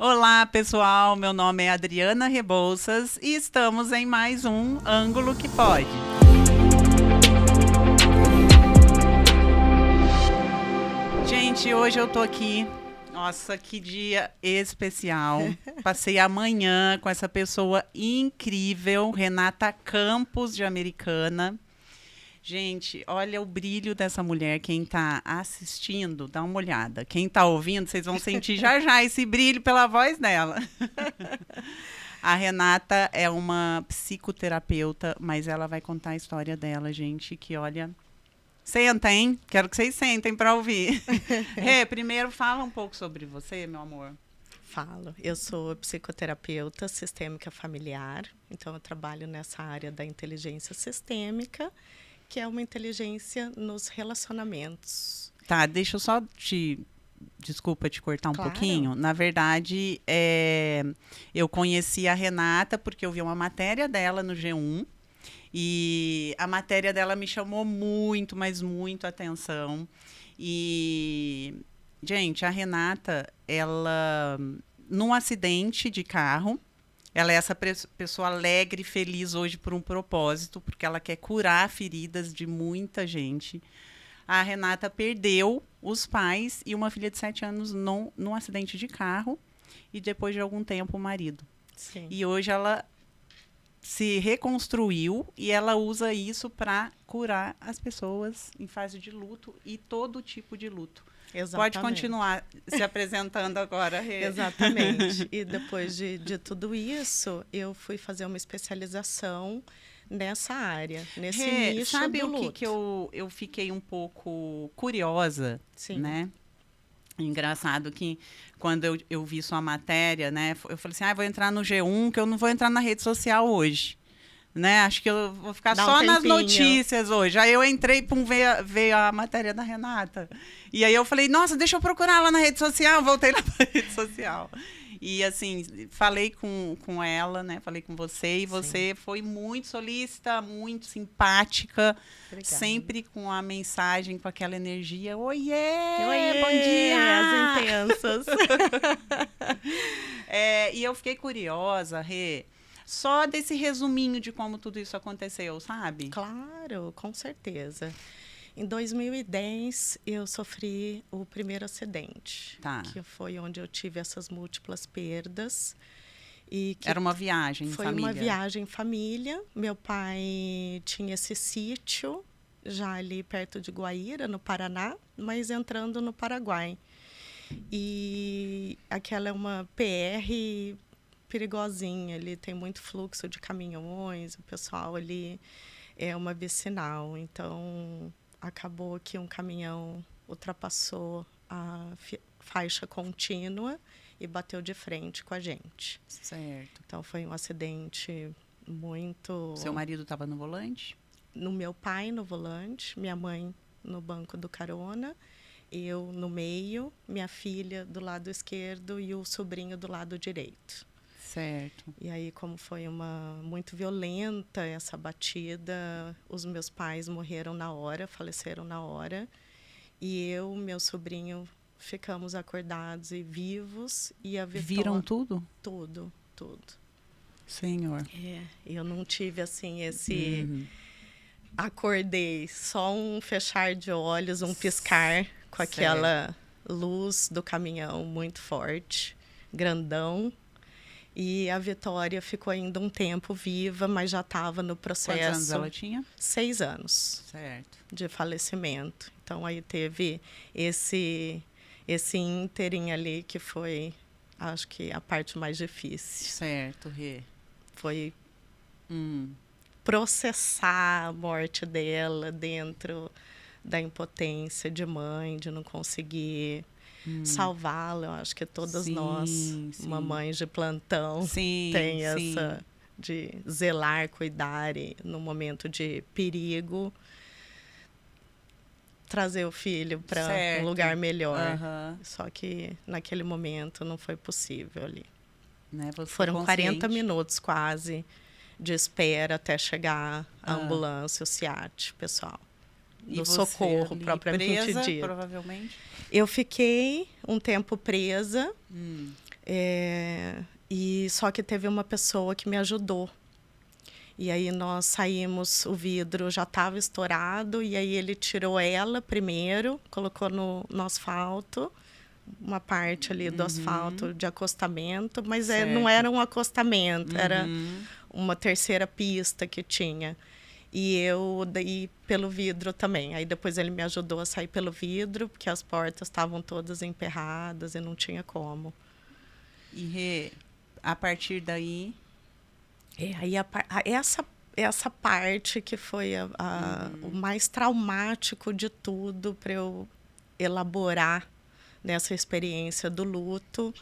Olá, pessoal. Meu nome é Adriana Rebouças e estamos em mais um Ângulo que Pode. Gente, hoje eu tô aqui. Nossa, que dia especial. Passei a manhã com essa pessoa incrível, Renata Campos, de Americana. Gente, olha o brilho dessa mulher. Quem está assistindo, dá uma olhada. Quem está ouvindo, vocês vão sentir já já esse brilho pela voz dela. A Renata é uma psicoterapeuta, mas ela vai contar a história dela, gente, que olha... Senta, hein? Quero que vocês sentem para ouvir. Rê, primeiro fala um pouco sobre você, meu amor. Falo. Eu sou psicoterapeuta sistêmica familiar, então eu trabalho nessa área da inteligência sistêmica, que é uma inteligência nos relacionamentos. Tá, deixa eu só desculpa te cortar um pouquinho. Na verdade, eu conheci a Renata porque eu vi uma matéria dela no G1 e a matéria dela me chamou muito, mas muito atenção. E, gente, a Renata, ela, num acidente de carro, ela é essa pessoa alegre e feliz hoje por um propósito, porque ela quer curar feridas de muita gente. A Renata perdeu os pais e uma filha de 7 anos num acidente de carro e depois de algum tempo o marido. Sim. E hoje ela se reconstruiu e ela usa isso para curar as pessoas em fase de luto e todo tipo de luto. Exatamente. Pode continuar se apresentando agora, Rê. Exatamente. E depois de tudo isso, eu fui fazer uma especialização nessa área, nesse nicho sabe do o luto. que eu fiquei um pouco curiosa, Sim. né? Engraçado que quando eu vi sua matéria, né? Eu falei assim, vou entrar no G1, que eu não vou entrar na rede social hoje. Né? Acho que eu vou ficar só nas notícias hoje. Aí eu entrei, veio a matéria da Renata. E aí eu falei, nossa, deixa eu procurar lá na rede social. Voltei lá para a rede social. E assim, falei com ela, né? Falei com você. E você foi muito solícita, muito simpática. Obrigada. Sempre com a mensagem, com aquela energia. Oiê, Oiê, bom dia! As intensas. E eu fiquei curiosa, Rê. Só desse resuminho de como tudo isso aconteceu, sabe? Claro, com certeza. Em 2010, eu sofri o primeiro acidente, que foi onde eu tive essas múltiplas perdas. Era uma viagem em família? Foi uma viagem em família. Meu pai tinha esse sítio, já ali perto de Guaíra, no Paraná, mas entrando no Paraguai. E aquela é uma PR perigosinha, ali tem muito fluxo de caminhões, o pessoal ali é uma vicinal, então acabou que um caminhão ultrapassou a faixa contínua e bateu de frente com a gente. Certo. Então foi um acidente muito... Seu marido estava no volante? No meu pai no volante, minha mãe no banco do carona, eu no meio, minha filha do lado esquerdo e o sobrinho do lado direito. Certo. E aí, como foi muito violenta essa batida, os meus pais morreram na hora, faleceram na hora. E eu, meu sobrinho, ficamos acordados e vivos. E a Vitória... Viram tudo? Tudo, tudo. Senhor. Eu não tive, assim, esse... Acordei, só um fechar de olhos, um piscar com aquela luz do caminhão muito forte, grandão. E a Vitória ficou ainda um tempo viva, mas já estava no processo. Quantos anos ela tinha? 6 anos. Certo. De falecimento. Então, aí teve esse ínterim ali que foi, acho que, a parte mais difícil. Certo, Rê. Foi processar a morte dela dentro da impotência de mãe, de não conseguir... salvá-la. Eu acho que todas nós, mamães de plantão, tem essa de zelar, cuidar e, no momento de perigo, trazer o filho para um lugar melhor. Só que naquele momento não foi possível ali. Né? Foram 40 minutos quase de espera até chegar a ambulância, o SEAT, pessoal. Do socorro, propriamente presa, dito. Provavelmente? Eu fiquei um tempo presa. E só que teve uma pessoa que me ajudou. E aí nós saímos, o vidro já estava estourado, e aí ele tirou ela primeiro, colocou no asfalto, uma parte ali do asfalto de acostamento, mas não era um acostamento, era uma terceira pista que tinha. E eu daí pelo vidro também. Aí depois ele me ajudou a sair pelo vidro, porque as portas estavam todas emperradas e não tinha como. E a partir daí... Aí essa parte que foi o mais traumático de tudo para eu elaborar nessa experiência do luto,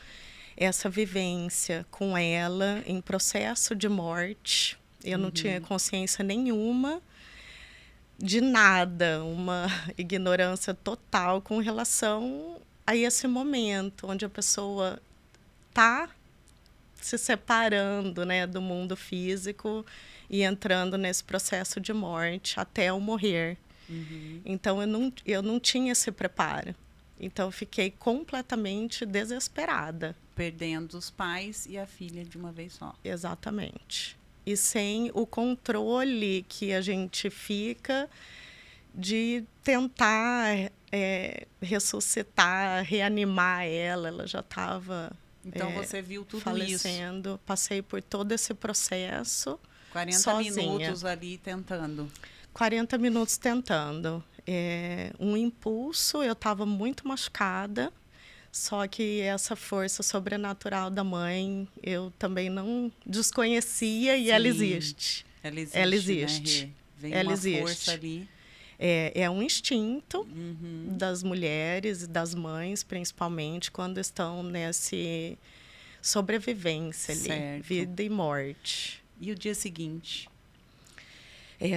essa vivência com ela em processo de morte. Eu não tinha consciência nenhuma de nada, uma ignorância total com relação a esse momento onde a pessoa está se separando, né, do mundo físico e entrando nesse processo de morte até eu morrer. Então, eu não tinha esse preparo. Então, eu fiquei completamente desesperada. Perdendo os pais e a filha de uma vez só. Exatamente. E sem o controle que a gente fica de tentar ressuscitar, reanimar ela. Ela já estava... Então, você viu tudo falecendo. isso. Passei por todo esse processo 40 sozinha. minutos ali tentando. 40 minutos tentando. Um impulso, eu estava muito machucada, só que essa força sobrenatural da mãe, eu também não desconhecia e ela existe. Ela existe. Né? Vem ela uma existe. Força ali. É um instinto das mulheres e das mães, principalmente, quando estão nesse sobrevivência ali, certo. Vida e morte. E o dia seguinte?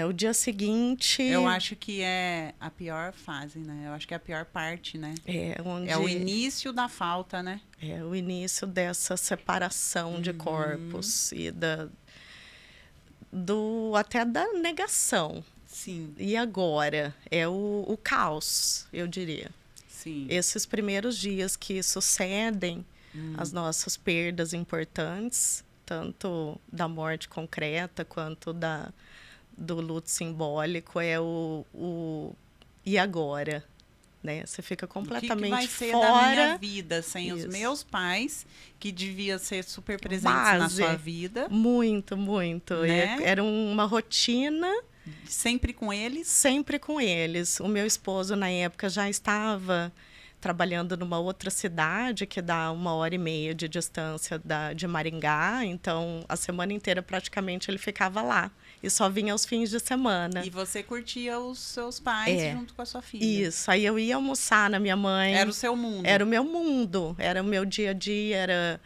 O dia seguinte... Eu acho que é a pior fase, né? Eu acho que é a pior parte, né? Onde é o início da falta, né? É o início dessa separação de corpos e até da negação. Sim. E agora? É o caos, eu diria. Sim. Esses primeiros dias que sucedem as nossas perdas importantes, tanto da morte concreta quanto do luto simbólico, é o e agora? Né? Você fica completamente vai ser fora da minha vida sem os meus pais, que devia ser super presentes na sua vida. Muito, muito. Né? Era uma rotina. Sempre com eles? Sempre com eles. O meu esposo, na época, já estava trabalhando numa outra cidade, que dá 1h30 de distância de Maringá. Então, a semana inteira, praticamente, ele ficava lá. E só vinha aos fins de semana. E você curtia os seus pais junto com a sua filha? Isso. Aí eu ia almoçar na minha mãe. Era o seu mundo? Era o meu mundo. Era o meu dia a dia, era...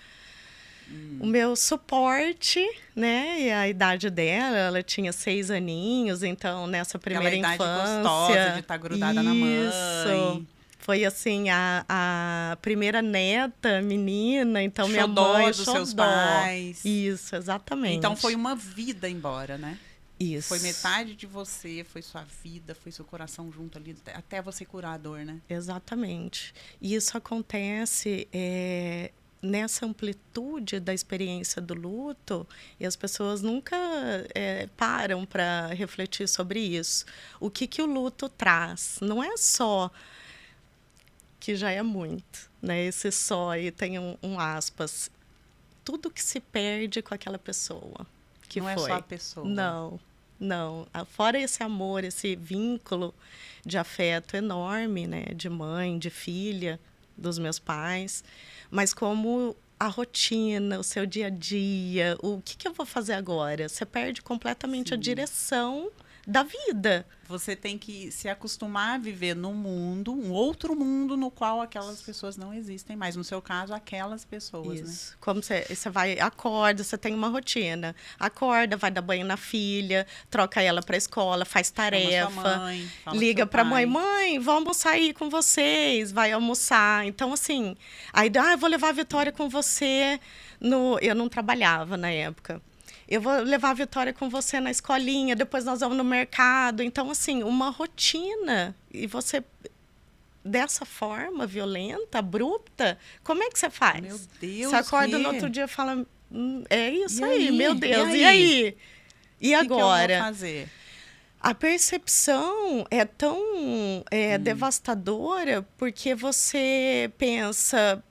o meu suporte, né? E a idade dela, ela tinha 6 aninhos, então nessa primeira infância... Aquela idade gostosa de estar grudada na mãe. Foi assim, a primeira neta, menina, então xodó minha mãe... dos seus pais. Isso, exatamente. Então foi uma vida embora, né? Isso. Foi metade de você, foi sua vida, foi seu coração junto ali, até você curar a dor, né? Exatamente. E isso acontece... nessa amplitude da experiência do luto, e as pessoas nunca param para refletir sobre isso. O que o luto traz? Não é só, que já é muito, né? Esse só aí tem um aspas. Tudo que se perde com aquela pessoa. Que não foi. É só a pessoa. Não. Fora esse amor, esse vínculo de afeto enorme, né? De mãe, de filha, dos meus pais, mas como a rotina, o seu dia a dia, o que eu vou fazer agora? Você perde completamente a direção da vida. Você tem que se acostumar a viver num mundo, um outro mundo no qual aquelas pessoas não existem mais. No seu caso, aquelas pessoas, isso. Né? Como você acorda, você tem uma rotina. Acorda, vai dar banho na filha, troca ela para a escola, faz tarefa, mãe, liga para mãe, vamos sair com vocês, vai almoçar. Então, assim, aí eu vou levar a Vitória com você. Eu não trabalhava na época. Eu vou levar a Vitória com você na escolinha, depois nós vamos no mercado. Então, assim, uma rotina. E você dessa forma violenta, abrupta, como é que você faz? Meu Deus, você acorda Rê. no outro dia e fala, é isso E aí, aí? meu Deus, E e aí? aí? E O que agora? que eu vou fazer? A percepção é tão devastadora, porque você pensa,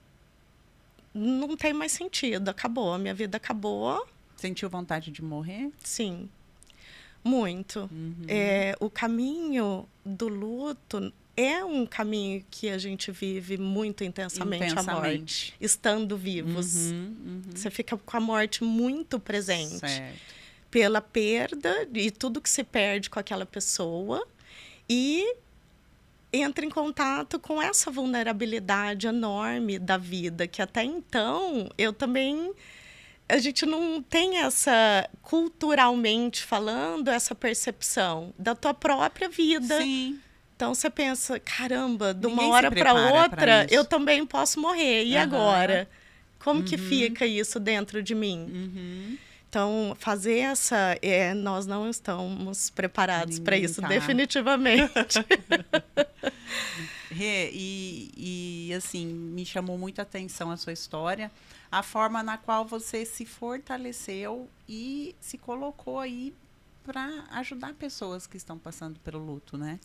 não tem mais sentido, acabou, a minha vida acabou. Sentiu vontade de morrer? Sim, muito. O caminho do luto é um caminho que a gente vive muito intensamente a morte, estando vivos. Você fica com a morte muito presente. Certo. Pela perda e tudo que se perde com aquela pessoa e entra em contato com essa vulnerabilidade enorme da vida, que até então eu também... A gente não tem essa, culturalmente falando, essa percepção da tua própria vida. Sim. Então você pensa, caramba, de uma Ninguém se hora para prepara outra pra isso. eu também posso morrer. E agora? Como que fica isso dentro de mim? Então, fazer essa... nós não estamos preparados para isso, definitivamente. Rê, assim, me chamou muita atenção a sua história, a forma na qual você se fortaleceu e se colocou aí para ajudar pessoas que estão passando pelo luto, né?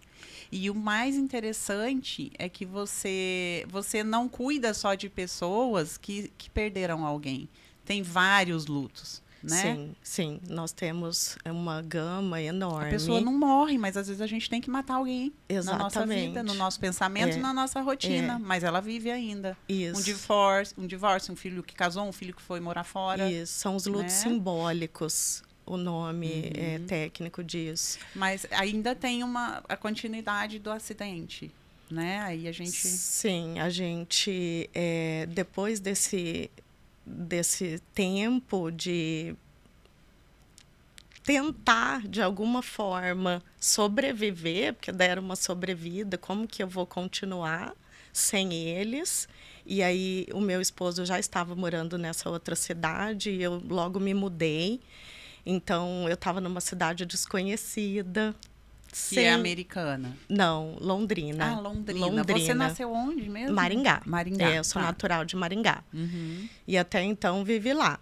E o mais interessante é que você não cuida só de pessoas que perderam alguém. Tem vários lutos. Né? Sim, nós temos uma gama enorme. A pessoa não morre, mas às vezes a gente tem que matar alguém. Exatamente. Na nossa vida, no nosso pensamento, na nossa rotina, mas ela vive ainda. Isso. Um divórcio, um filho que casou, um filho que foi morar fora. Isso, são os lutos simbólicos, o nome técnico disso. Mas ainda tem a continuidade do acidente, né? Aí a gente... Sim, a gente, depois desse tempo de tentar, de alguma forma, sobreviver, porque deram uma sobrevida, como que eu vou continuar sem eles? E aí o meu esposo já estava morando nessa outra cidade e eu logo me mudei. Então, eu estava numa cidade desconhecida. Que é americana? Não, Londrina. Ah, Londrina. Você nasceu onde mesmo? Maringá. Maringá. Eu sou natural de Maringá. E até então vivi lá.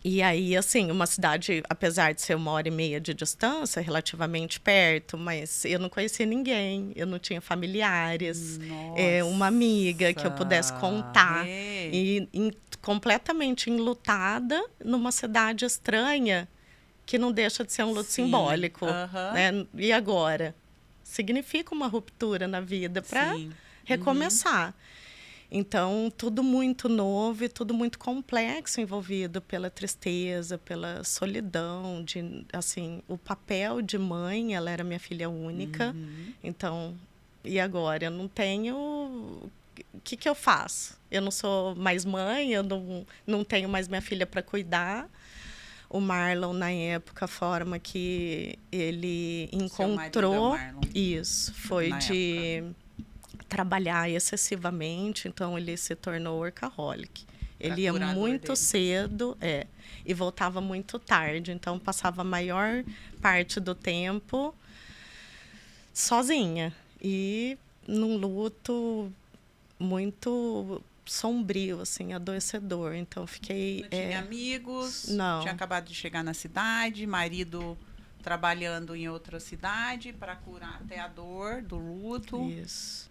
E aí, assim, uma cidade, apesar de ser 1h30 de distância, relativamente perto, mas eu não conhecia ninguém, eu não tinha familiares, uma amiga que eu pudesse contar. E completamente enlutada numa cidade estranha, que não deixa de ser um luto simbólico. Né? E agora? Significa uma ruptura na vida para recomeçar. Então, tudo muito novo e tudo muito complexo envolvido pela tristeza, pela solidão. Assim, o papel de mãe, ela era minha filha única. Então, e agora? Eu não tenho... O que eu faço? Eu não sou mais mãe, eu não tenho mais minha filha para cuidar. O Marlon, na época, a forma que ele encontrou... Isso, foi de... trabalhar excessivamente, então ele se tornou workaholic. Ele ia muito cedo, e voltava muito tarde, então passava a maior parte do tempo sozinha e num luto muito sombrio, assim, adoecedor. Então fiquei... Não tinha amigos? Não. Tinha acabado de chegar na cidade, marido trabalhando em outra cidade para curar até a dor do luto. Isso.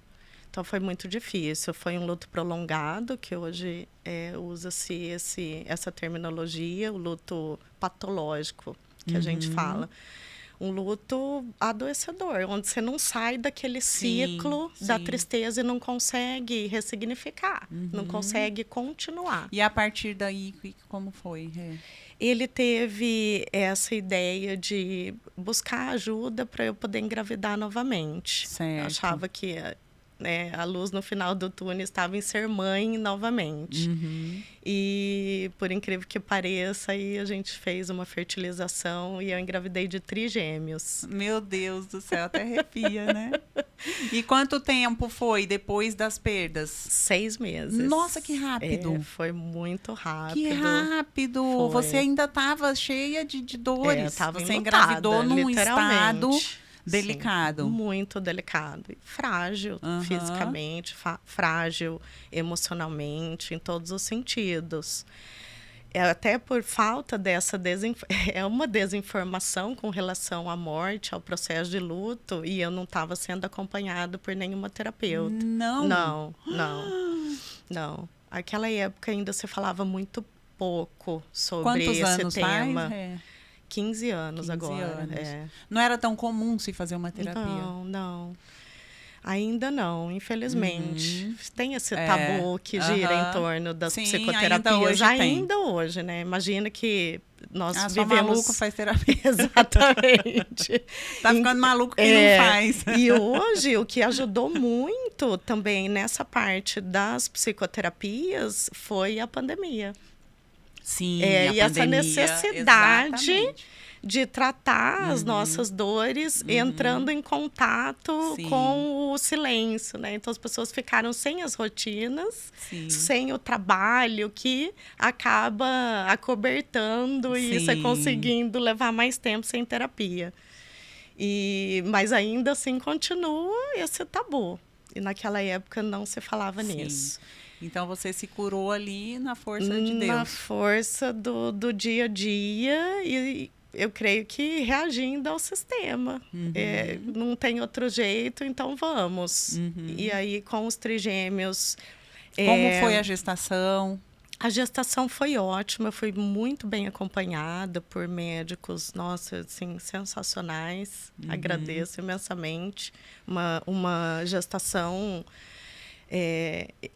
Então, foi muito difícil. Foi um luto prolongado, que hoje usa-se essa terminologia, o luto patológico, que a gente fala. Um luto adoecedor, onde você não sai daquele ciclo da tristeza e não consegue ressignificar, não consegue continuar. E a partir daí, como foi? Ele teve essa ideia de buscar ajuda para eu poder engravidar novamente. Certo. Eu achava que... a luz no final do túnel estava em ser mãe novamente. E, por incrível que pareça, aí a gente fez uma fertilização e eu engravidei de trigêmeos. Meu Deus do céu, até arrepia, né? E quanto tempo foi depois das perdas? 6 meses. Nossa, que rápido. Foi muito rápido. Que rápido. Foi. Você ainda estava cheia de dores. Tava Você enlutada, engravidou num estado... Delicado. Sim, muito delicado. E frágil fisicamente, frágil emocionalmente, em todos os sentidos. Até por falta dessa uma desinformação com relação à morte, ao processo de luto, e eu não estava sendo acompanhado por nenhuma terapeuta. Não? Não. Aquela época ainda se falava muito pouco sobre Quantos esse anos tema. Faz? 15 anos 15 agora. Anos. Não era tão comum se fazer uma terapia? Não. Ainda não, infelizmente. Tem esse tabu que gira em torno das psicoterapias. Ainda hoje, né? Imagina que nós vivemos... Só maluco faz terapia. Exatamente. Tá ficando maluco quem não faz. E hoje, o que ajudou muito também nessa parte das psicoterapias foi a pandemia. Sim, e essa necessidade... Exatamente. De tratar as nossas dores entrando em contato com o silêncio, né? Então, as pessoas ficaram sem as rotinas, sem o trabalho, que acaba acobertando e você conseguindo levar mais tempo sem terapia. Mas ainda assim continua esse tabu. E naquela época não se falava nisso. Então, você se curou ali na força de Deus. Na força do dia a dia e... eu creio que reagindo ao sistema. Não tem outro jeito, então vamos. E aí, com os trigêmeos... Como foi a gestação? A gestação foi ótima, eu fui muito bem acompanhada por médicos, nossa, assim, sensacionais. Agradeço imensamente. Uma gestação...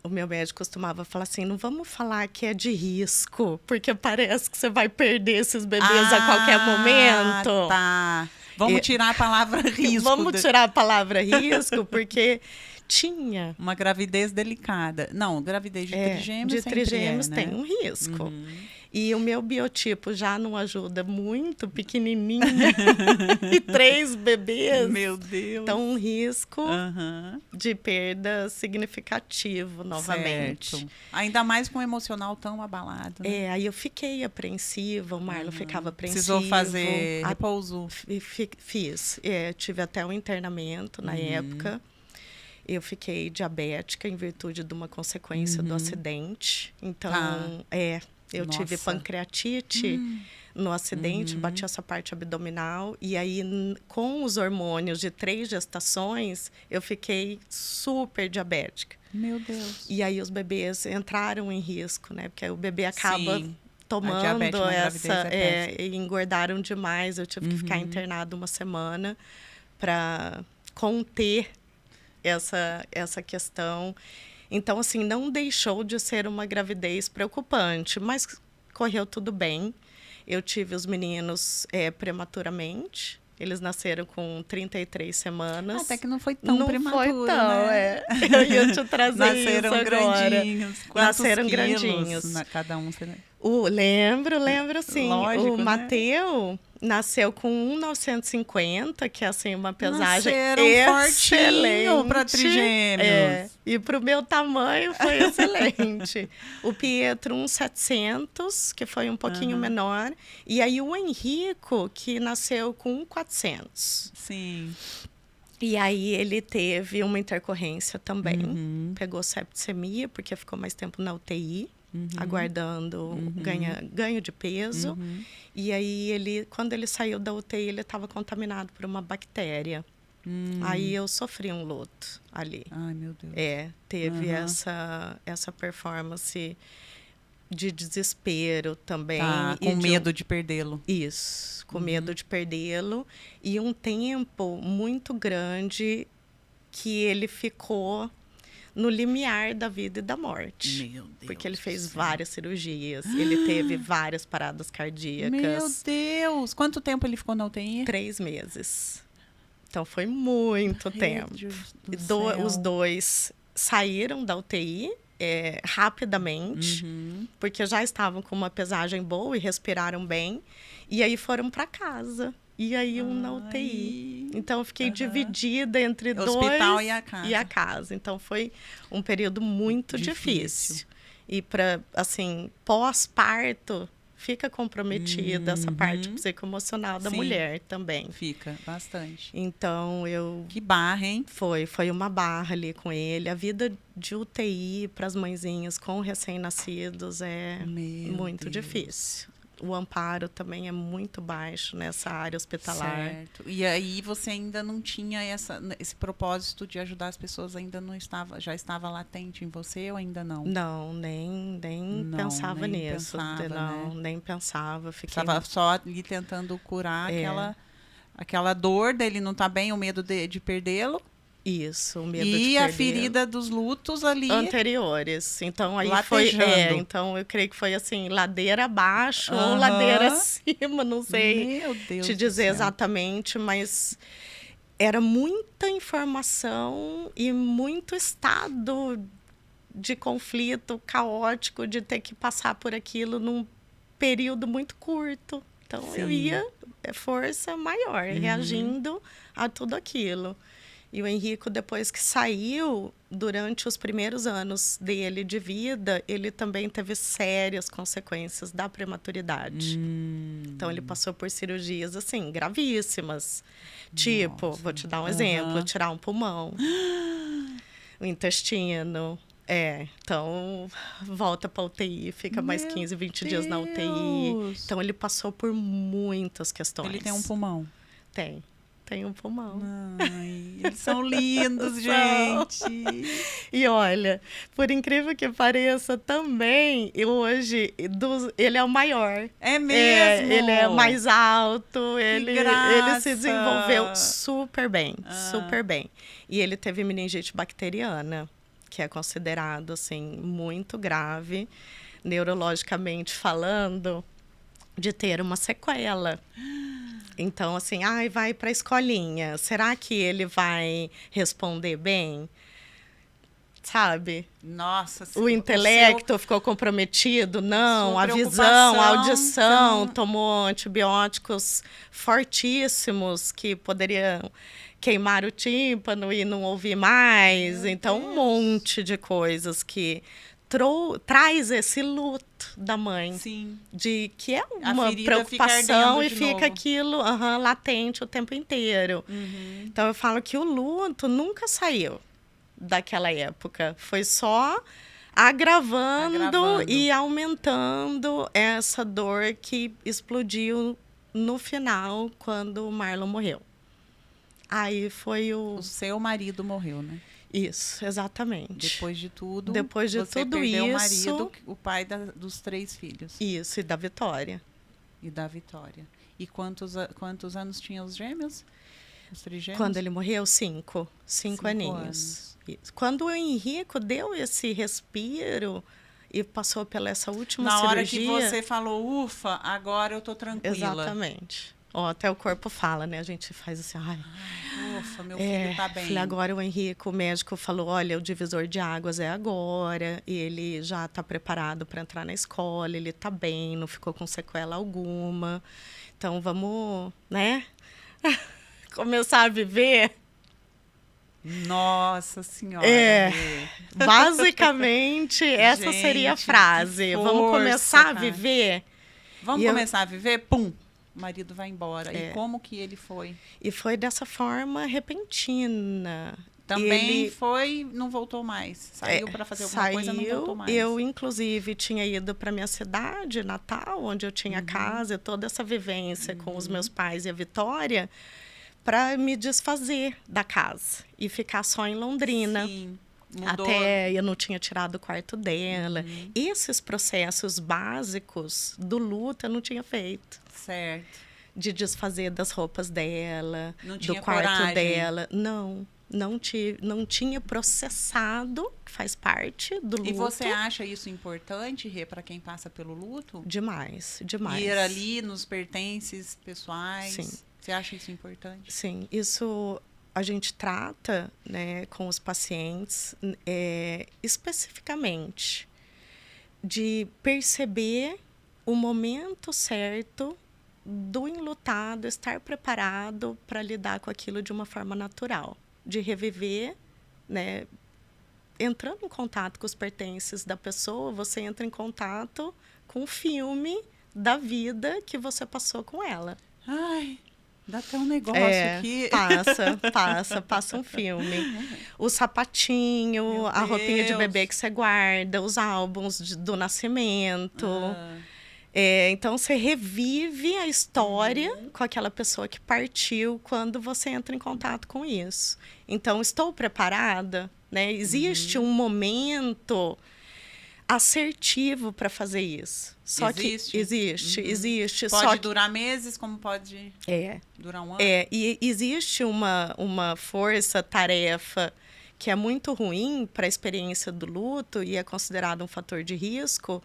o meu médico costumava falar assim, não vamos falar que é de risco, porque parece que você vai perder esses bebês a qualquer momento. Tá. Vamos tirar a palavra risco. Vamos tirar a palavra risco, porque tinha... uma gravidez delicada. Não, gravidez de trigêmeos de trigêmeos né? tem um risco. E o meu biotipo já não ajuda muito, pequenininha. E 3 bebês. Meu Deus. Então, um risco de perda significativo novamente. Certo. Ainda mais com o emocional tão abalado. Né? Aí eu fiquei apreensiva, o Marlon ficava apreensivo. Precisou fazer repouso? Fiz. Tive até um internamento na época. Eu fiquei diabética em virtude de uma consequência do acidente. Então, eu tive pancreatite no acidente, bati essa parte abdominal. E aí, com os hormônios de 3 gestações, eu fiquei super diabética. Meu Deus. E aí, os bebês entraram em risco, né? Porque o bebê acaba tomando essa... e engordaram demais. Eu tive que ficar internada 1 semana para conter essa questão. Então, assim, não deixou de ser uma gravidez preocupante, mas correu tudo bem. Eu tive os meninos prematuramente. Eles nasceram com 33 semanas. Até que não foi tão prematuro, não foi tão, né? Eu ia te trazer nasceram isso agora. Grandinhos. Nasceram quilos grandinhos. Cada um, você... Lembro sim. Lógico, o Mateu nasceu com 1,950, que é assim, uma pesagem excelente para trigêmeos. E para o meu tamanho foi excelente. O Pietro, 1,700, que foi um pouquinho menor. E aí o Henrico, que nasceu com 1,400. Sim. E aí ele teve uma intercorrência também. Pegou septicemia, porque ficou mais tempo na UTI. Aguardando ganho de peso. E aí, quando ele saiu da UTI, ele estava contaminado por uma bactéria. Aí eu sofri um luto ali. Ai, meu Deus. Teve essa performance de desespero também. Com medo de perdê-lo. Isso, com medo de perdê-lo. E um tempo muito grande que ele ficou no limiar da vida e da morte. Meu Deus. Porque ele fez várias cirurgias, ele teve várias paradas cardíacas. Meu Deus! Quanto tempo ele ficou na UTI? 3 meses. Então, foi muito tempo. Os 2 saíram da UTI rapidamente, porque já estavam com uma pesagem boa e respiraram bem. E aí foram para casa. E aí na UTI. Então, eu fiquei dividida entre o hospital e a casa. Então, foi um período muito difícil. E, pós-parto, Fica comprometida essa parte psicoemocional da mulher também. Fica, bastante. Então, Que barra, hein? Foi uma barra ali com ele. A vida de UTI para as mãezinhas com recém-nascidos é muito difícil. O amparo também é muito baixo nessa área hospitalar. Certo. E aí você ainda não tinha esse propósito de ajudar as pessoas, ainda não estava, já estava latente em você ou ainda não? Não, nem pensava nisso. Nem pensava. Estava só ali tentando curar aquela dor dele não estar bem, o medo de perdê-lo. Isso, o medo de E perder. a ferida dos lutos ali. Anteriores. Então, aí latejando. Então, eu creio que foi assim, ladeira abaixo ou ladeira acima, não sei te dizer exatamente, mas era muita informação e muito estado de conflito caótico, de ter que passar por aquilo num período muito curto. Então, eu ia força maior, reagindo a tudo aquilo. E o Henrico, depois que saiu, durante os primeiros anos dele de vida, ele também teve sérias consequências da prematuridade. Então, ele passou por cirurgias, assim, gravíssimas. Tipo, vou te dar um exemplo, tirar um pulmão, o intestino. Então, volta para UTI, fica mais 15, 20 dias na UTI. Então, ele passou por muitas questões. Ele tem um pulmão? Tem um pulmão. Ai, eles são lindos, gente. E olha, por incrível que pareça, também, hoje, ele é o maior. É mesmo? Ele é mais alto, ele se desenvolveu super bem, super bem. E ele teve meningite bacteriana, que é considerado, assim, muito grave, neurologicamente falando, de ter uma sequela. Então, assim, vai para a escolinha. Será que ele vai responder bem? Sabe? Nossa. O intelecto ficou comprometido? Não. A visão, a audição, tomou antibióticos fortíssimos que poderiam queimar o tímpano e não ouvir mais. Então, um monte de coisas que traz esse luto da mãe. Sim. De que é uma preocupação e fica aquilo latente o tempo inteiro. Então, eu falo que o luto nunca saiu daquela época. Foi só agravando e aumentando essa dor que explodiu no final, quando o Marlon morreu. Aí foi o seu marido morreu, né? Isso, exatamente. Depois de tudo, você perdeu o marido, o pai dos 3 filhos. Isso, e da Vitória. E quantos anos tinham os gêmeos? Os 3 gêmeos? Quando ele morreu, 5 aninhos. Isso. Quando o Henrico deu esse respiro e passou pela essa última cirurgia... Na hora que você falou, ufa, agora eu tô tranquila. Exatamente. Até o corpo fala, né? A gente faz assim, ufa, meu filho tá bem. Falei, agora o Henrico, o médico falou, olha, o divisor de águas é agora, e ele já está preparado para entrar na escola, ele tá bem, não ficou com sequela alguma. Então, vamos, né? Começar a viver. Nossa Senhora. Basicamente, essa seria a frase. Força, vamos começar a viver. Vamos começar a viver? Pum! O marido vai embora. E como que ele foi? E foi dessa forma repentina. Também não voltou mais. Saiu para fazer alguma coisa, não voltou mais. Eu, inclusive, tinha ido para minha cidade natal, onde eu tinha casa, toda essa vivência com os meus pais e a Vitória, para me desfazer da casa e ficar só em Londrina. Sim. Mudou. Até eu não tinha tirado o quarto dela. Esses processos básicos do luto eu não tinha feito. Certo. De desfazer das roupas dela, do quarto dela. Não tinha processado, que faz parte do luto. E você acha isso importante, Rê, para quem passa pelo luto? Demais. Ir ali nos pertences pessoais? Sim. Você acha isso importante? Sim, isso a gente trata, né, com os pacientes especificamente de perceber o momento certo do enlutado estar preparado para lidar com aquilo de uma forma natural, de reviver, né, entrando em contato com os pertences da pessoa, você entra em contato com o filme da vida que você passou com ela. Ai, dá até um negócio aqui. Passa um filme. O sapatinho, a roupinha de bebê que você guarda, os álbuns do nascimento. Então, você revive a história com aquela pessoa que partiu quando você entra em contato com isso. Então, estou preparada? Né? Existe um momento assertivo para fazer isso. Só existe? Que existe. Pode só durar meses, como pode durar um ano? E existe uma força-tarefa que é muito ruim para a experiência do luto e é considerado um fator de risco.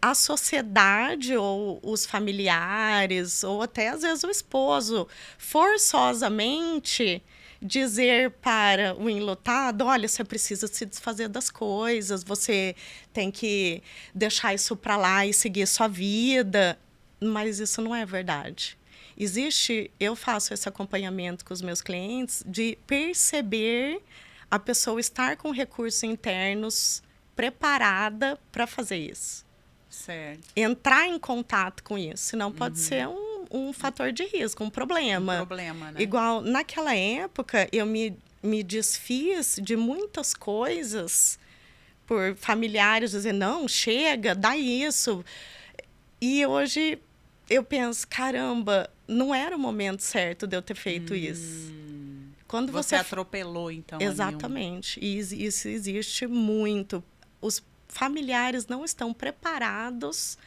A sociedade ou os familiares, ou até às vezes o esposo, forçosamente dizer para o enlutado, olha, você precisa se desfazer das coisas, você tem que deixar isso para lá e seguir sua vida. Mas isso não é verdade. Eu faço esse acompanhamento com os meus clientes de perceber a pessoa estar com recursos internos preparada para fazer isso. Certo. Entrar em contato com isso, senão pode ser um fator de risco, um problema. Um problema, né? Igual, naquela época, eu me desfiz de muitas coisas por familiares dizer, não, chega, dá isso. E hoje eu penso, caramba, não era o momento certo de eu ter feito isso. Quando você atropelou, então. Exatamente. E isso existe muito. Os familiares não estão preparados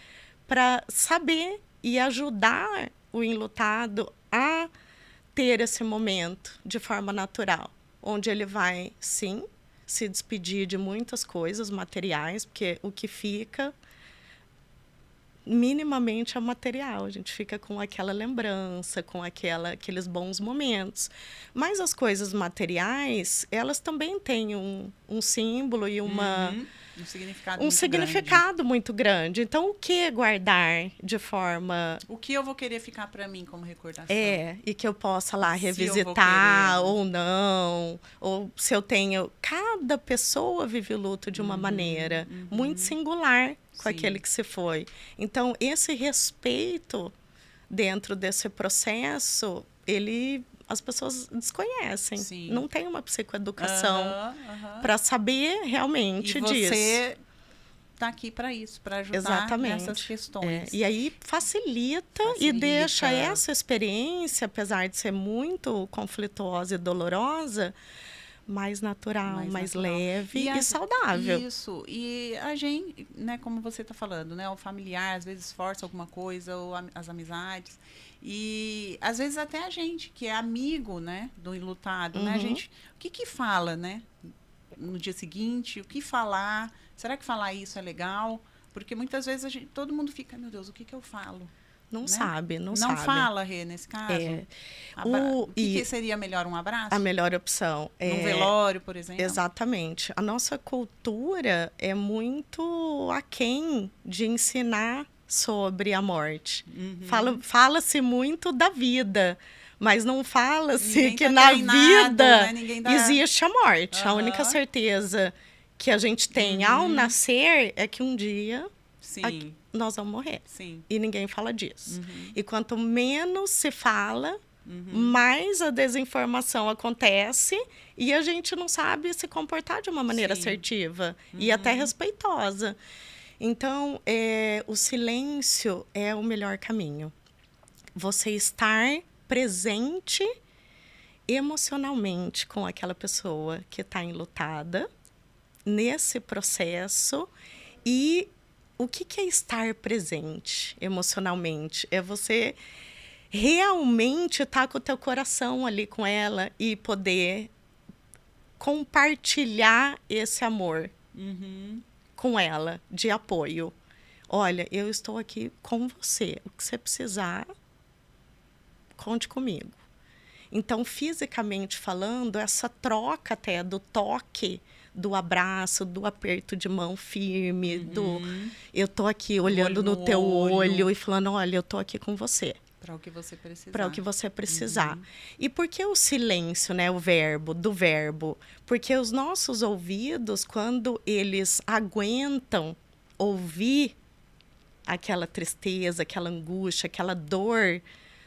para saber e ajudar o enlutado a ter esse momento de forma natural, onde ele vai, sim, se despedir de muitas coisas materiais, porque o que fica minimamente é material, a gente fica com aquela lembrança, com aqueles bons momentos. Mas as coisas materiais, elas também têm um símbolo e um significado muito grande. Então, o que guardar de forma... O que eu vou querer ficar para mim como recordação? E que eu possa lá revisitar ou não. Ou se eu tenho... Cada pessoa vive o luto de uma maneira muito singular com aquele que se foi. Então, esse respeito dentro desse processo, as pessoas desconhecem. Sim. Não tem uma psicoeducação para saber realmente disso. E você está aqui para isso, para ajudar nessas questões. E aí facilita e deixa essa experiência, apesar de ser muito conflituosa e dolorosa, mais natural, mais leve e saudável. Isso. E a gente, né, como você está falando, né, o familiar às vezes força alguma coisa, ou as amizades. E às vezes até a gente, que é amigo, né, do enlutado, né, a gente, o que fala, né, no dia seguinte, o que falar? Será que falar isso é legal? Porque muitas vezes todo mundo fica, meu Deus, o que eu falo? Não sabe. Não fala, Rê, nesse caso? O que seria melhor? Um abraço? A melhor opção. Num velório, por exemplo? Exatamente. A nossa cultura é muito aquém de ensinar sobre a morte. Fala-se muito da vida, mas não fala-se que na vida existe a morte. A única certeza que a gente tem ao nascer é que um dia... nós vamos morrer. Sim. E ninguém fala disso. E quanto menos se fala, mais a desinformação acontece e a gente não sabe se comportar de uma maneira assertiva e até respeitosa. Então, o silêncio é o melhor caminho. Você estar presente emocionalmente com aquela pessoa que está enlutada nesse processo. E o que é estar presente emocionalmente? É você realmente estar com o teu coração ali com ela e poder compartilhar esse amor com ela, de apoio. Olha, eu estou aqui com você. O que você precisar, conte comigo. Então, fisicamente falando, essa troca até do toque, do abraço, do aperto de mão firme, eu tô aqui olhando no teu olho e falando, olha, eu tô aqui com você. Para o que você precisar. Para o que você precisar. E por que o silêncio, né, do verbo? Porque os nossos ouvidos, quando eles aguentam ouvir aquela tristeza, aquela angústia, aquela dor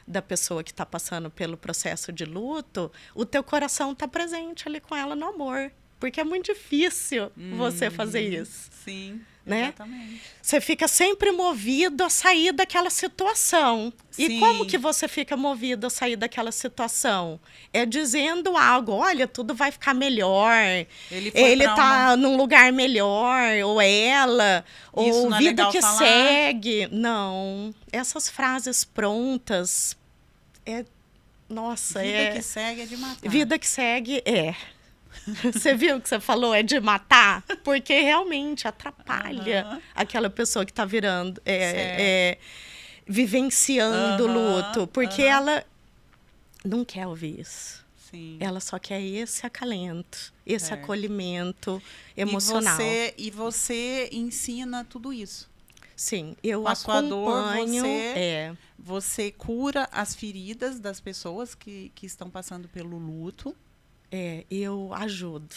da pessoa que está passando pelo processo de luto, o teu coração está presente ali com ela no amor. Porque é muito difícil você fazer isso. Sim, né? Exatamente. Você fica sempre movido a sair daquela situação. Sim. E como que você fica movido a sair daquela situação? É dizendo algo, olha, tudo vai ficar melhor. Ele tá num lugar melhor, ou ela, isso ou não é vida legal que falar? segue. Não, essas frases prontas, nossa, vida que segue é de matar. Vida que segue Você viu o que você falou? É de matar? Porque realmente atrapalha aquela pessoa que está vivenciando o luto. Porque ela não quer ouvir isso. Sim. Ela só quer esse acalento, esse acolhimento emocional. E você ensina tudo isso. Sim, eu com a sua dor, você cura as feridas das pessoas que estão passando pelo luto. Eu ajudo,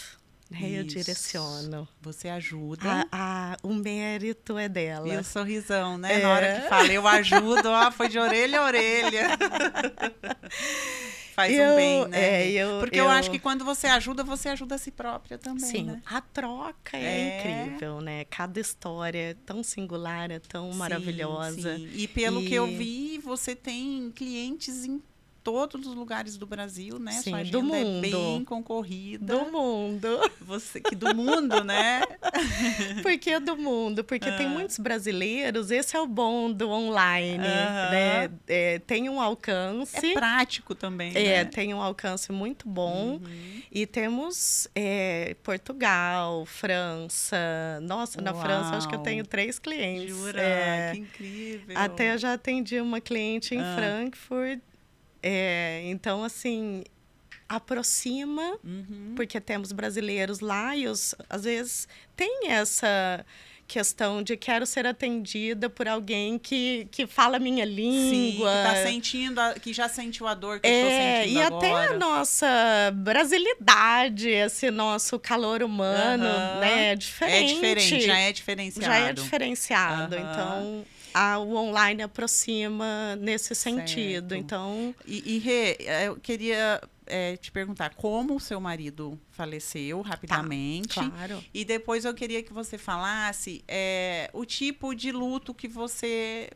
né? Eu direciono. Você ajuda. O mérito é dela. E o sorrisão, né? Na hora que fala, eu ajudo, foi de orelha a orelha. Faz um bem, né? Porque eu acho que quando você ajuda a si própria também, sim, né? a troca é incrível, né? Cada história é tão singular, é tão maravilhosa. Sim. E pelo que eu vi, você tem clientes em todos os lugares do Brasil, né? Sim, sua agenda do mundo. É bem concorrida. Do mundo. Do mundo, né? Por que do mundo? Porque tem muitos brasileiros, esse é o bom do online, né? Tem um alcance. É prático também, né? Tem um alcance muito bom. E temos Portugal, França. Nossa, na França acho que eu tenho 3 clientes. Jura? Que incrível. Até já atendi uma cliente em Frankfurt. Então, assim, aproxima, porque temos brasileiros lá e às vezes tem essa questão de quero ser atendida por alguém que fala a minha língua. Sim, que tá sentindo, que já sentiu a dor que eu estou sentindo e agora. até a nossa brasilidade, esse nosso calor humano, né? É diferente. Já é diferenciado. Já é diferenciado, então... o online aproxima nesse sentido. Certo. Então... E Rê, eu queria te perguntar como o seu marido faleceu rapidamente. Claro. E depois eu queria que você falasse o tipo de luto que você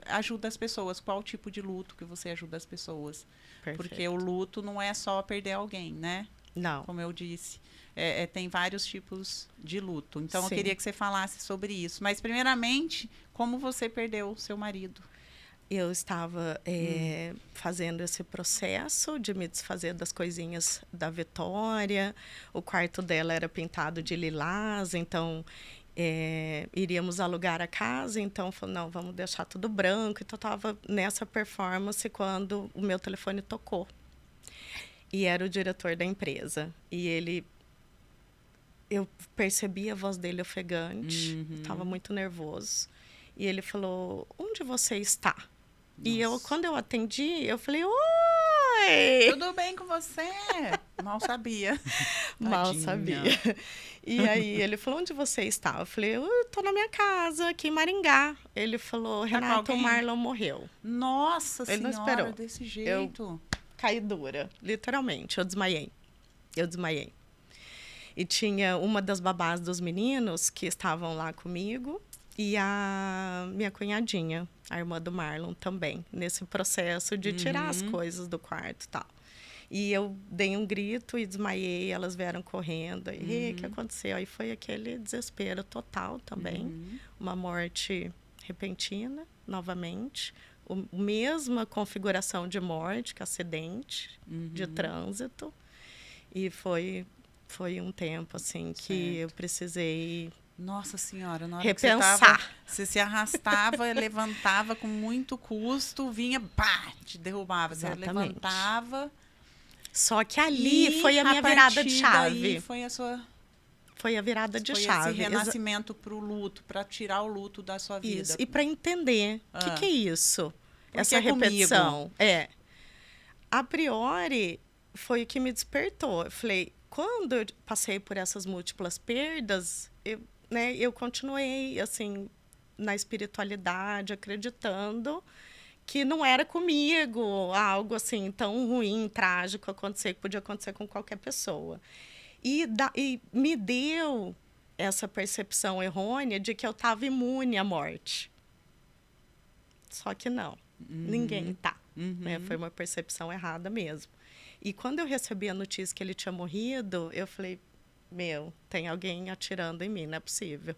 ajuda as pessoas. Qual tipo de luto que você ajuda as pessoas? Perfeito. Porque o luto não é só perder alguém, né? Não. Como eu disse. Tem vários tipos de luto. Então, Sim. eu queria que você falasse sobre isso. Mas, primeiramente, como você perdeu o seu marido? Eu estava fazendo esse processo de me desfazer das coisinhas da Vitória. O quarto dela era pintado de lilás, então iríamos alugar a casa. Então, falei, não, vamos deixar tudo branco. Então, eu estava nessa performance quando o meu telefone tocou. E era o diretor da empresa. E eu percebi a voz dele ofegante, estava muito nervoso. E ele falou, onde você está? Nossa. E quando eu atendi, eu falei, oi! Tudo bem com você? Mal sabia. Mal sabia. E aí ele falou, onde você está? Eu falei, eu estou na minha casa, aqui em Maringá. Ele falou, Renato, o Marlon morreu. Nossa ele senhora, não esperou. Desse jeito. Eu caí dura, literalmente, eu desmaiei. E tinha uma das babás dos meninos que estavam lá comigo e a minha cunhadinha, a irmã do Marlon, também, nesse processo de tirar as coisas do quarto e tal. E eu dei um grito e desmaiei, elas vieram correndo. E o que aconteceu? Aí foi aquele desespero total também. Uma morte repentina, novamente. Mesma configuração de morte, que acidente de trânsito. E foi um tempo, assim, que eu precisei... Nossa Senhora, na hora repensar. Que você se arrastava, levantava com muito custo, vinha, pá, te derrubava. Exatamente. Você levantava. Só que ali foi a minha virada de chave. Foi a sua... Foi a virada de chave. Foi esse renascimento para o luto, para tirar o luto da sua vida. Isso. E para entender o que é isso, essa repetição. Comigo? A priori, foi o que me despertou. Eu falei, quando eu passei por essas múltiplas perdas, eu continuei, assim, na espiritualidade, acreditando que não era comigo algo assim tão ruim, trágico acontecer, que podia acontecer com qualquer pessoa. E me deu essa percepção errônea de que eu estava imune à morte. Só que não, ninguém tá. Né? Foi uma percepção errada mesmo. E quando eu recebi a notícia que ele tinha morrido, eu falei, tem alguém atirando em mim, não é possível.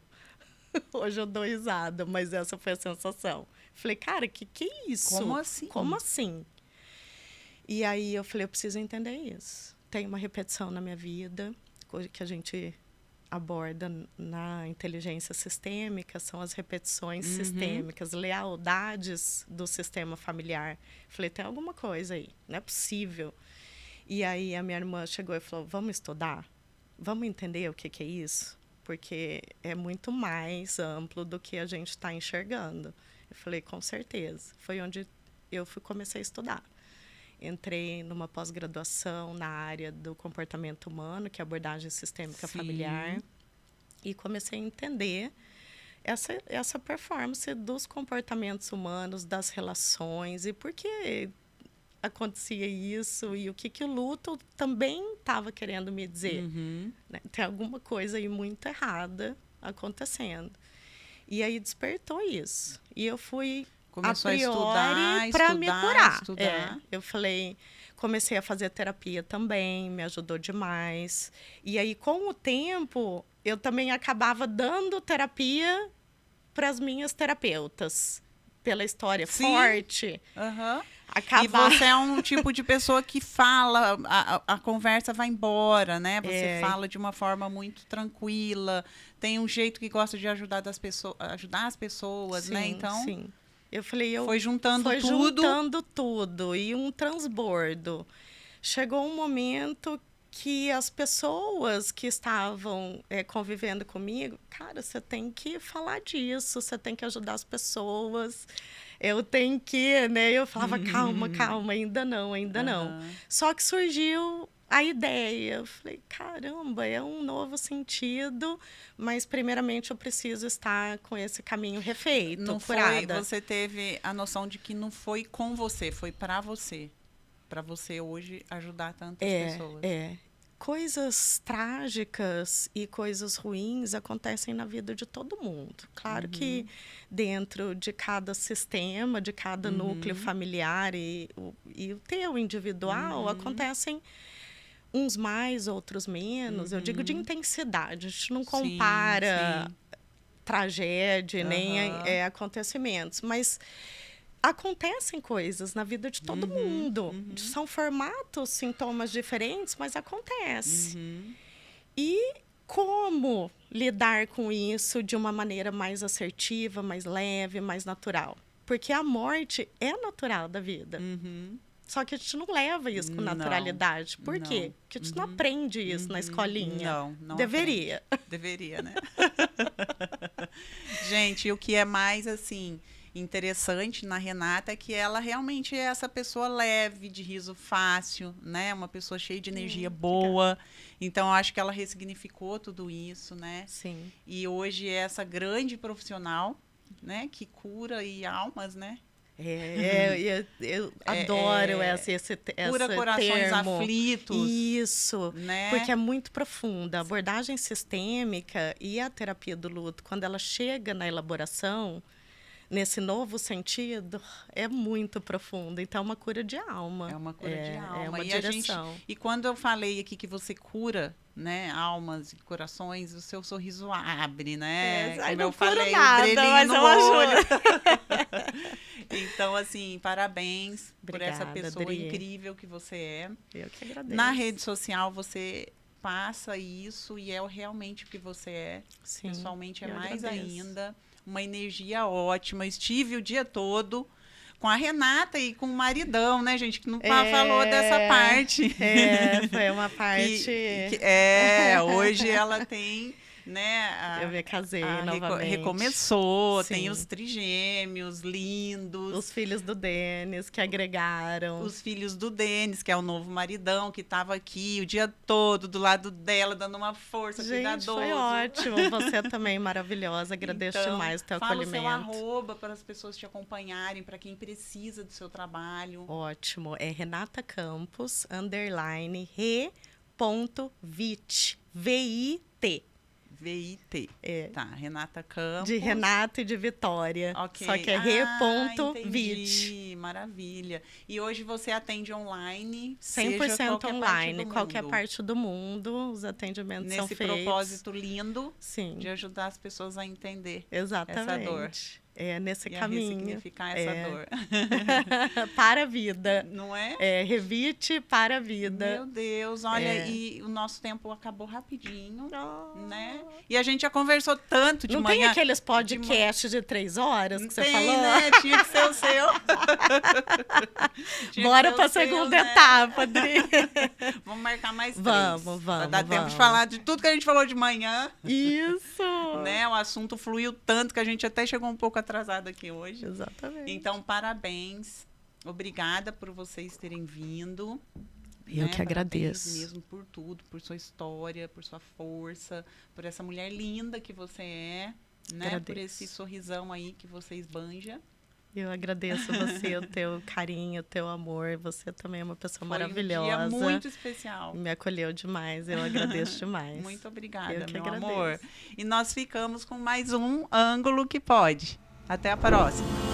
Hoje eu dou risada, mas essa foi a sensação. Falei, cara, que é isso? Como assim? Como assim? E aí eu falei, eu preciso entender isso. Tem uma repetição na minha vida, coisa que a gente aborda na inteligência sistêmica, são as repetições sistêmicas, lealdades do sistema familiar. Falei, tem alguma coisa aí, não é possível. E aí a minha irmã chegou e falou, vamos estudar? Vamos entender o que é isso? Porque é muito mais amplo do que a gente está enxergando. Eu falei, com certeza. Foi onde eu comecei a estudar. Entrei numa pós-graduação na área do comportamento humano, que é abordagem sistêmica familiar, e comecei a entender essa performance dos comportamentos humanos, das relações, e por que acontecia isso, e o que o luto também estava querendo me dizer. Né? Tem alguma coisa aí muito errada acontecendo. E aí despertou isso. E eu fui... Começou a priori para me curar. Eu falei, comecei a fazer terapia também, me ajudou demais. E aí, com o tempo, eu também acabava dando terapia para as minhas terapeutas. Pela história forte. E você é um tipo de pessoa que fala, a conversa vai embora, né? Você fala de uma forma muito tranquila, tem um jeito que gosta de ajudar as pessoas, né? Então... Eu falei, foi juntando tudo e um transbordo. Chegou um momento que as pessoas que estavam convivendo comigo, cara, você tem que falar disso, você tem que ajudar as pessoas, eu tenho que, né? Eu falava, calma, ainda não. Só que surgiu a ideia. Eu falei, caramba, é um novo sentido, mas primeiramente eu preciso estar com esse caminho refeito, curada. Você teve a noção de que não foi com você, foi para você. Para você hoje ajudar tantas pessoas. Coisas trágicas e coisas ruins acontecem na vida de todo mundo. Claro que dentro de cada sistema, de cada núcleo familiar e o teu individual, acontecem uns mais, outros menos. Eu digo de intensidade. A gente não compara tragédia nem acontecimentos, mas acontecem coisas na vida de todo mundo. São formatos, sintomas diferentes, mas acontece. E como lidar com isso de uma maneira mais assertiva, mais leve, mais natural? Porque a morte é natural da vida. Só que a gente não leva isso com naturalidade. Por quê? Porque a gente não aprende isso na escolinha. Não deveria. Aprende. Deveria, né? Gente, o que é mais, assim, interessante na Renata é que ela realmente é essa pessoa leve, de riso fácil, né? Uma pessoa cheia de energia boa. Então, eu acho que ela ressignificou tudo isso, né? Sim. E hoje é essa grande profissional, né? Que cura almas, né? Eu adoro esse cura corações termo. Aflitos. Isso, né? Porque é muito profunda. A abordagem sistêmica e a terapia do luto, quando ela chega na elaboração, nesse novo sentido, é muito profunda. Então, é uma cura de alma. É uma cura de alma. É uma direção. E quando eu falei aqui que você cura, né, almas e corações, o seu sorriso abre, né? Como eu falei, nada, o brilhinho mas no eu olho. ajudo. Então, assim, parabéns. Obrigada, por essa pessoa Dri. incrível que você é. Eu que agradeço. Na rede social, você passa isso e é realmente o que você é. Sim, pessoalmente é mais agradeço. ainda. Uma energia ótima. Estive o dia todo com a Renata e com o maridão, né, gente? Que não falou dessa parte. Foi uma parte... Hoje ela tem né? Eu me casei novamente. Recomeçou, Sim. tem os trigêmeos lindos. Os filhos do Denis, que agregaram. Os filhos do Denis, que é o novo maridão, que estava aqui o dia todo do lado dela, dando uma força, Gente, cuidadoso. foi ótimo. Você também maravilhosa. Agradeço demais o teu acolhimento. Fala o seu arroba para as pessoas te acompanharem, para quem precisa do seu trabalho. Ótimo. É Renata Campos, _ re.vit. V-I-T. V-I-T. É. Tá, Renata Campos. De Renata e de Vitória. Ok. Só que é re.vit. Entendi. Maravilha. E hoje você atende online? 100% online, qualquer parte do mundo. Os atendimentos são feitos. Nesse propósito lindo. Sim. De ajudar as pessoas a entender exatamente. essa dor. É nesse e caminho. Ressignificar essa dor. Para a vida. Não é? É, Revite para a vida. Meu Deus, olha, e o nosso tempo acabou rapidinho, Oh. né? E a gente já conversou tanto de Não manhã. tem aqueles podcasts de 3 horas que você tem, falou? Né? Tinha que ser o seu. Bora para a segunda etapa, Adri. Vamos marcar mais 3. Vamos. Vai dar tempo de falar de tudo que a gente falou de manhã. Isso. Né? O assunto fluiu tanto que a gente até chegou um pouco atrasado aqui hoje. Exatamente. Então, parabéns. Obrigada por vocês terem vindo. Eu que agradeço. Parabéns mesmo por tudo, por sua história, por sua força, por essa mulher linda que você é, né? Agradeço. Por esse sorrisão aí que você esbanja. Eu agradeço você, o teu carinho, o teu amor. Você também é uma pessoa maravilhosa. Foi um dia muito especial. Me acolheu demais, eu agradeço demais. Muito obrigada, eu que meu agradeço. amor. E nós ficamos com mais um Ângulo que Pode. Até a próxima.